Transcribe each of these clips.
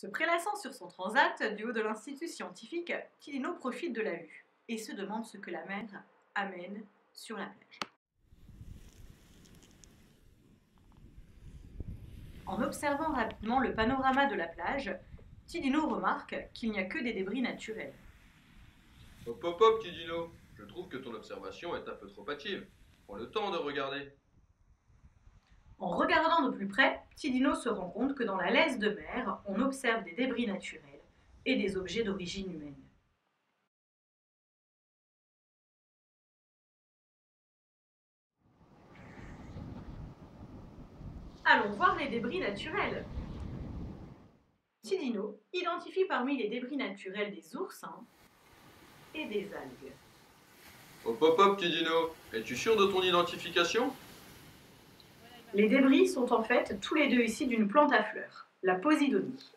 Se prélassant sur son transat du haut de l'institut scientifique, Tidino profite de la vue et se demande ce que la mer amène sur la plage. En observant rapidement le panorama de la plage, Tidino remarque qu'il n'y a que des débris naturels. Hop hop hop, petit Dino. Je trouve que ton observation est un peu trop hâtive. Prends le temps de regarder. En regardant de plus près, Tidino se rend compte que dans la laisse de mer, on observe des débris naturels et des objets d'origine humaine. Allons voir les débris naturels. Tidino identifie parmi les débris naturels des oursins et des algues. Hop hop hop, petit Dino. Es-tu sûr de ton identification? Les débris sont en fait tous les deux ici d'une plante à fleurs, la Posidonie.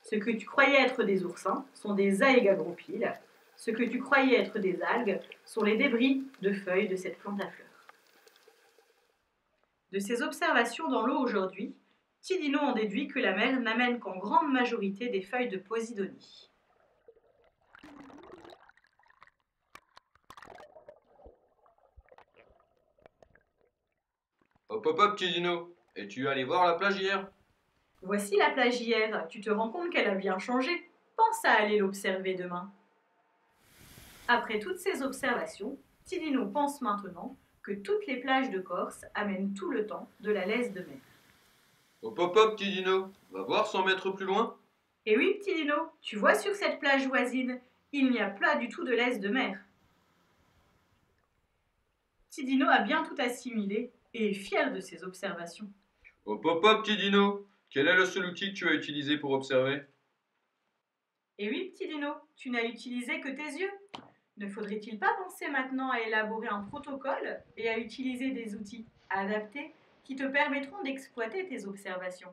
Ce que tu croyais être des oursins sont des aegagrophiles. Ce que tu croyais être des algues sont les débris de feuilles de cette plante à fleurs. De ces observations dans l'eau aujourd'hui, Tidino en déduit que la mer n'amène qu'en grande majorité des feuilles de Posidonie. Hop hop hop, petit Dino. Es-tu allé voir la plage hier? Voici la plage hier, tu te rends compte qu'elle a bien changé. Pense à aller l'observer demain. Après toutes ces observations, Tidino pense maintenant que toutes les plages de Corse amènent tout le temps de la laisse de mer. Hop hop hop, petit Dino. Va voir 100 mètres plus loin. Et oui, petit Dino, tu vois sur cette plage voisine, il n'y a pas du tout de laisse de mer. Petit Dino a bien tout assimilé et est fier de ses observations. Hop hop hop, petit Dino. Quel est le seul outil que tu as utilisé pour observer? Et oui, petit Dino, tu n'as utilisé que tes yeux. Ne faudrait-il pas penser maintenant à élaborer un protocole et à utiliser des outils adaptés qui te permettront d'exploiter tes observations?